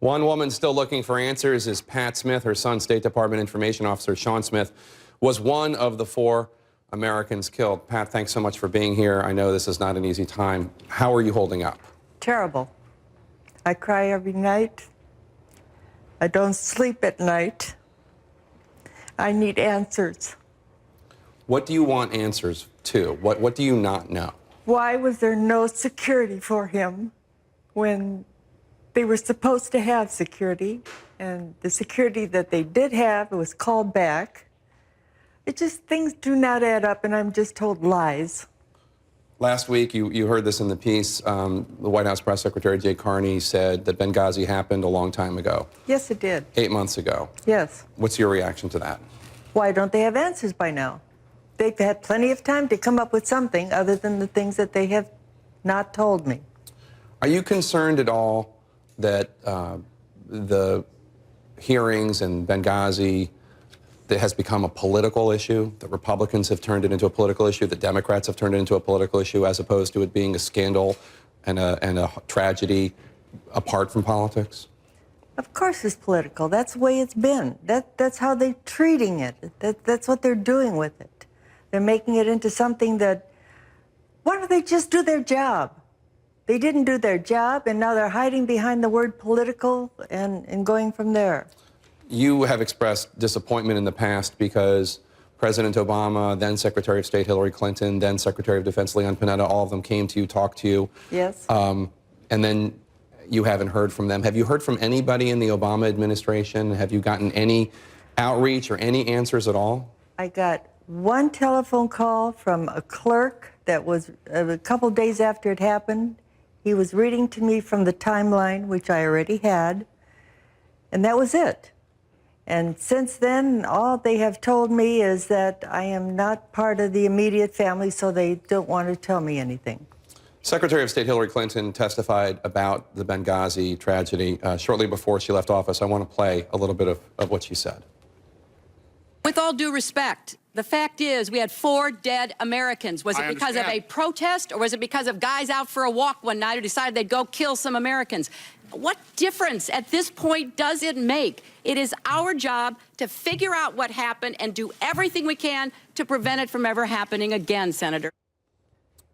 One woman still looking for answers is Pat Smith. Her son, State Department Information Officer Sean Smith, was one of the 4 Americans killed. Pat, thanks so much for being here. I know this is not an easy time. How are you holding up? Terrible. I cry every night. I don't sleep at night. I need answers. What do you want answers to? What do you not know? Why was there no security for him when they were supposed to have security? And the security that they did have, it was called back. It just, things do not add up, and I'm just told lies. Last week, you heard this in the piece. The White House Press Secretary Jay Carney said that Benghazi happened a long time ago. Yes, it did. 8 months ago. Yes. What's your reaction to that? Why don't they have answers by now? They've had plenty of time to come up with something other than the things that they have not told me. Are you concerned at all that the hearings in Benghazi that has become a political issue, that Republicans have turned it into a political issue, that Democrats have turned it into a political issue, as opposed to it being a scandal and a tragedy apart from politics? Of course it's political. That's the way it's been. That's how they're treating it. That's what they're doing with it. They're making it into something that, why don't they just do their job? They didn't do their job, and now they're hiding behind the word political and going from there. You have expressed disappointment in the past because President Obama, then Secretary of State Hillary Clinton, then Secretary of Defense Leon Panetta, all of them came to you, talked to you. Yes. And then you haven't heard from them. Have you heard from anybody in the Obama administration? Have you gotten any outreach or any answers at all? I got one telephone call from a clerk that was a couple days after it happened. He was reading to me from the timeline, which I already had, and that was it. And since then, all they have told me is that I am not part of the immediate family, so they don't want to tell me anything. Secretary of State Hillary Clinton testified about the Benghazi tragedy shortly before she left office. I want to play a little bit of what she said. With all due respect, the fact is we had 4 dead Americans. Was it because of a protest, or was it because of guys out for a walk one night who decided they'd go kill some Americans? What difference at this point does it make? It is our job to figure out what happened and do everything we can to prevent it from ever happening again, Senator.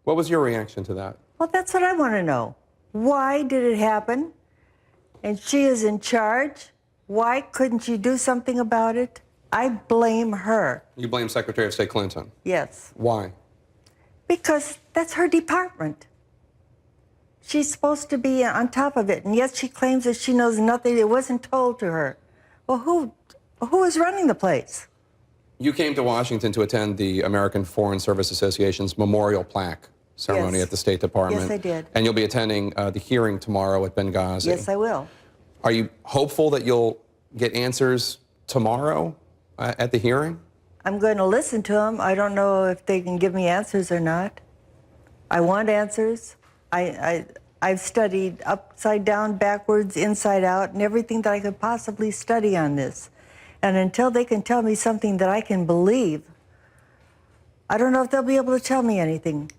What was your reaction to that? Well, that's what I want to know. Why did it happen? And she is in charge. Why couldn't she do something about it? I blame her. You blame Secretary of State Clinton? Yes. Why? Because that's her department. She's supposed to be on top of it, and yet she claims that she knows nothing. It wasn't told to her. Well, who is running the place? You came to Washington to attend the American Foreign Service Association's memorial plaque ceremony at the State Department. Yes, I did. And you'll be attending the hearing tomorrow at Benghazi. Yes, I will. Are you hopeful that you'll get answers tomorrow at the hearing? I'm going to listen to them. I don't know if they can give me answers or not. I want answers. I've studied upside down, backwards, inside out, and everything that I could possibly study on this. And until they can tell me something that I can believe, I don't know if they'll be able to tell me anything.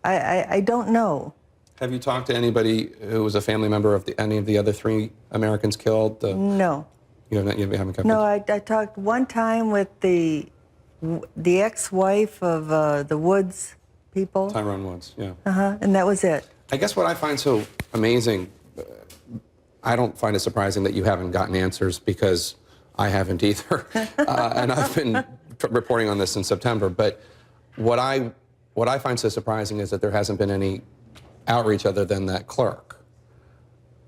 I don't know. Have you talked to anybody who was a family member of any of the other 3 Americans killed? No. You haven't kept No, I talked one time with the ex-wife of the Woods people. Tyrone Woods, yeah. And that was it. I guess what I find so amazing, I don't find it surprising that you haven't gotten answers, because I haven't either. And I've been reporting on this in September. But what I find so surprising is that there hasn't been any outreach other than that clerk.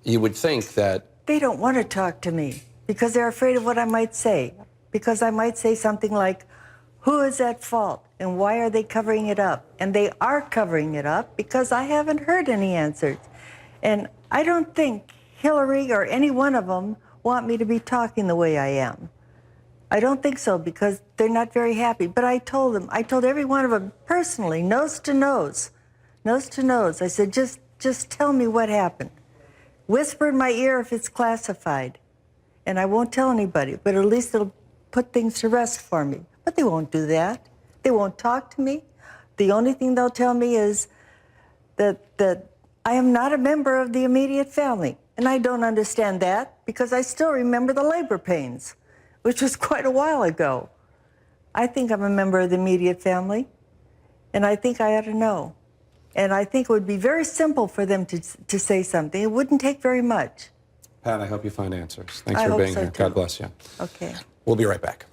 You would think that... They don't want to talk to me because they're afraid of what I might say. Because I might say something like, who is at fault and why are they covering it up? And they are covering it up because I haven't heard any answers. And I don't think Hillary or any one of them want me to be talking the way I am. I don't think so, because they're not very happy. But I told every one of them personally, nose to nose. I said, just tell me what happened. Whisper in my ear if it's classified. And I won't tell anybody, but at least it'll put things to rest for me. But they won't do that. They won't talk to me. The only thing they'll tell me is that I am not a member of the immediate family. And I don't understand that because I still remember the labor pains, which was quite a while ago. I think I'm a member of the immediate family, and I think I ought to know. And I think it would be very simple for them to say something. It wouldn't take very much. Pat, I hope you find answers. Thanks I for hope being so here. too. God bless you. Okay. We'll be right back.